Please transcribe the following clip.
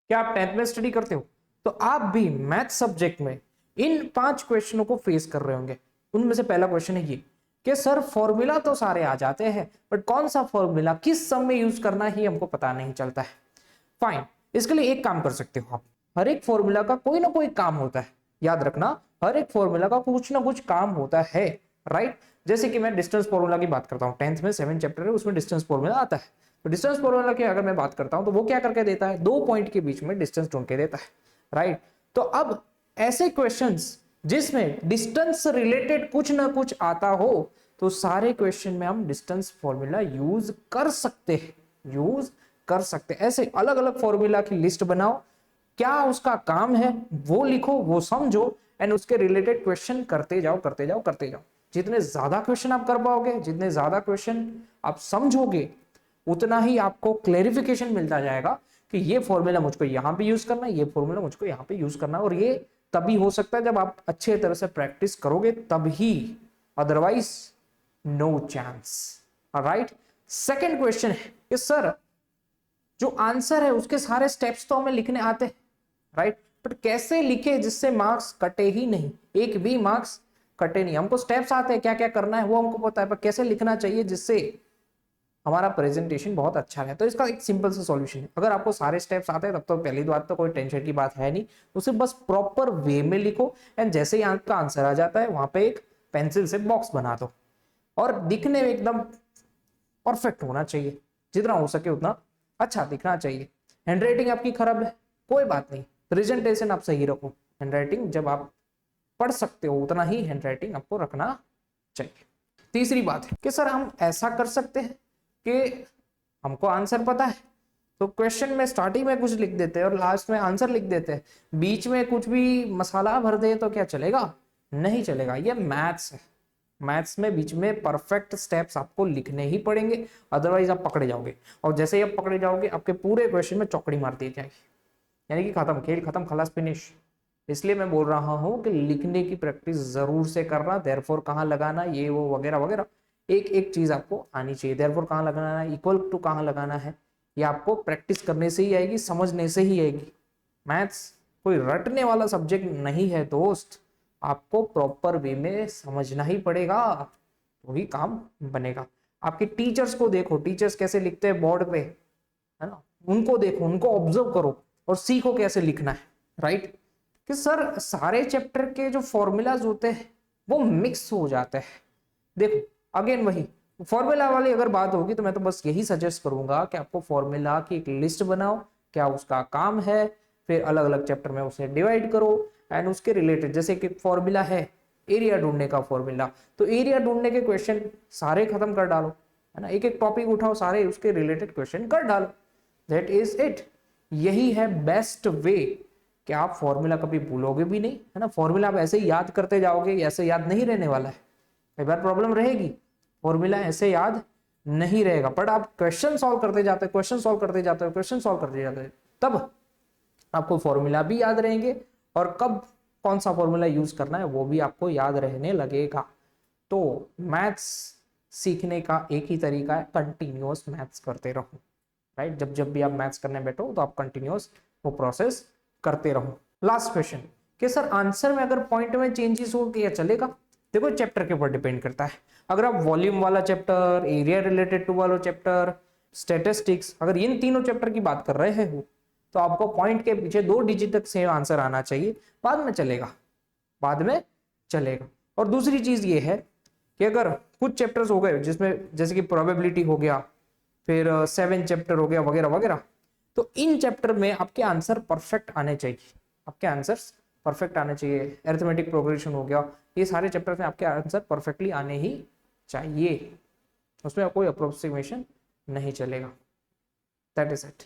क्या आप 10th में स्टडी करते हो? तो आप भी मैथ सब्जेक्ट में इन 5 क्वेश्चनों को फेस कर रहे होंगे। उनमें से पहला क्वेश्चन है ये कि सर फॉर्मूला तो सारे आ जाते हैं, बट कौन सा फॉर्मूला किस सम में यूज करना ही हमको पता नहीं चलता है। फाइन, इसके लिए एक काम कर सकते हो आप, हर एक फॉर्मूला का कोई ना कोई काम होता है, याद रखना हर एक फॉर्मूला का कुछ ना कुछ काम होता है, राइट। जैसे कि मैं डिस्टेंस फॉर्मूला की बात करता हूँ, 10th में 7 चैप्टर है, उसमें डिस्टेंस फॉर्मूला आता है। तो डिस्टेंस फॉर्मूला की अगर मैं बात करता हूं तो वो क्या करके देता है, 2 पॉइंट के बीच में डिस्टेंस ढूंढ के देता है, राइट। तो अब ऐसे क्वेश्चंस जिसमें डिस्टेंस से रिलेटेड कुछ ना कुछ आता हो, तो सारे क्वेश्चन में हम डिस्टेंस फॉर्मूला यूज कर सकते हैं, यूज कर सकते हैं। ऐसे अलग अलग फॉर्मूला की लिस्ट बनाओ, क्या उसका काम है वो लिखो, वो समझो, एंड उसके रिलेटेड क्वेश्चन करते जाओ करते जाओ करते जाओ। जितने ज्यादा क्वेश्चन आप कर पाओगे, जितने ज्यादा क्वेश्चन आप समझोगे, उतना ही आपको क्लेरिफिकेशन मिलता जाएगा कि ये फॉर्मूला मुझको यहां पे यूज करना है, ये फॉर्मूला मुझको यहां पे यूज करना है। और ये तभी हो सकता है जब आप अच्छे तरह से प्रैक्टिस करोगे, तभी, otherwise no chance, right. Second question है कि सर जो आंसर है उसके सारे स्टेप्स तो हमें लिखने आते हैं, राइट, बट कैसे लिखे जिससे मार्क्स कटे ही नहीं, एक भी मार्क्स कटे नहीं। हमको स्टेप्स आते हैं, क्या क्या करना है वो हमको पता है, पर कैसे लिखना चाहिए जिससे हमारा प्रेजेंटेशन बहुत अच्छा है। तो इसका एक सिंपल सा सॉल्यूशन है, अगर आपको सारे स्टेप्स आते हैं तब तो पहली बात तो कोई टेंशन की बात है नहीं, उसे बस प्रॉपर वे में लिखो, एंड जैसे ही आपका आंसर आ जाता है वहां पे एक पेंसिल से बॉक्स बना दो, और दिखने में एकदम परफेक्ट होना चाहिए, जितना हो सके उतना अच्छा दिखना चाहिए। हैंडराइटिंग आपकी खराब है, कोई बात नहीं, प्रेजेंटेशन आप सही रखो। हैंडराइटिंग जब आप पढ़ सकते हो उतना ही हैंडराइटिंग आपको रखना चाहिए। तीसरी बात है कि सर हम ऐसा कर सकते हैं कि हमको आंसर पता है तो क्वेश्चन में स्टार्टिंग में कुछ लिख देते हैं और लास्ट में आंसर लिख देते हैं, बीच में कुछ भी मसाला भर दे तो क्या चलेगा? नहीं चलेगा। ये मैथ्स है, मैथ्स में बीच में परफेक्ट स्टेप्स आपको लिखने ही पड़ेंगे, अदरवाइज आप पकड़े जाओगे, और जैसे ही आप पकड़े जाओगे आपके पूरे क्वेश्चन में चौकड़ी मार दी जाएगी, यानी कि खत्म, खेल खत्म, खलास, फिनिश। इसलिए मैं बोल रहा हूं कि लिखने की प्रैक्टिस जरूर से करना, देयरफॉर कहाँ लगाना, ये वो वगैरह वगैरह, एक एक चीज आपको आनी चाहिए। देयरफॉर कहाँ लगाना है, इक्वल टू कहाँ लगाना है, ये आपको प्रैक्टिस करने से ही आएगी, समझने से ही आएगी। मैथ्स कोई रटने वाला सब्जेक्ट नहीं है दोस्त, आपको प्रॉपर वे में समझना ही पड़ेगा, तो ही काम बनेगा। आपके टीचर्स को देखो, टीचर्स कैसे लिखते हैं बोर्ड पे, है ना, उनको देखो, उनको ऑब्जर्व करो और सीखो कैसे लिखना है, राइट। कि सर सारे चैप्टर के जो फॉर्मूलाज होते हैं वो मिक्स हो जाते हैं। देखो अगेन वही फॉर्मूला वाली अगर बात होगी तो मैं तो बस यही सजेस्ट करूंगा कि आपको फॉर्मूला की एक लिस्ट बनाओ, क्या उसका काम है, फिर अलग अलग चैप्टर में उसे डिवाइड करो, एंड उसके रिलेटेड जैसे कि फॉर्मूला है एरिया ढूंढने का फॉर्मूला, तो एरिया ढूंढने के क्वेश्चन सारे खत्म कर डालो, है ना, एक एक टॉपिक उठाओ, सारे उसके रिलेटेड क्वेश्चन कर डालो, दैट इज इट। यही है बेस्ट वे कि आप फॉर्मूला कभी भूलोगे भी नहीं, है ना। फॉर्मूला आप ऐसे ही याद करते जाओगे, ऐसे याद नहीं रहने वाला है, कई बार प्रॉब्लम रहेगी, फॉर्मूला ऐसे याद नहीं रहेगा, बट आप क्वेश्चन सॉल्व करते जाते हो, क्वेश्चन सॉल्व करते जाते हो, क्वेश्चन सॉल्व करते जाते हो, तब आपको फॉर्मूला भी याद रहेंगे, और कब कौन सा फॉर्मूला यूज करना है वो भी आपको याद रहने लगेगा। तो मैथ्स सीखने का एक ही तरीका है, कंटिन्यूअस मैथ्स करते रहो, राइट। जब जब भी आप मैथ्स करने बैठो तो आप कंटिन्यूअस वो प्रोसेस करते रहो। लास्ट क्वेश्चन कि सर आंसर में अगर पॉइंट में चेंजेस हो क्या चलेगा? देखो चैप्टर के ऊपर डिपेंड करता है, अगर आप वॉल्यूम वाला चैप्टर, एरिया रिलेटेड टू वाला चैप्टर, स्टैटिस्टिक्स, अगर इन तीनों चैप्टर की बात कर रहे हो तो आपको पॉइंट के पीछे 2 डिजिट तक सेम आंसर आना चाहिए, बाद में चलेगा, बाद में चलेगा। और दूसरी चीज ये है कि अगर कुछ चैप्टर्स हो गए जिसमें जैसे कि प्रोबेबिलिटी हो गया, फिर 7 चैप्टर हो गया वगैरह वगैरह, तो इन चैप्टर में आपके आंसर परफेक्ट आने चाहिए, आपके आंसर्स परफेक्ट आने चाहिए। अरिथमेटिक प्रोग्रेशन हो गया, ये सारे चैप्टर में आपके आंसर परफेक्टली आने ही चाहिए, उसमें कोई अप्रोक्सीमेशन नहीं चलेगा। That is it.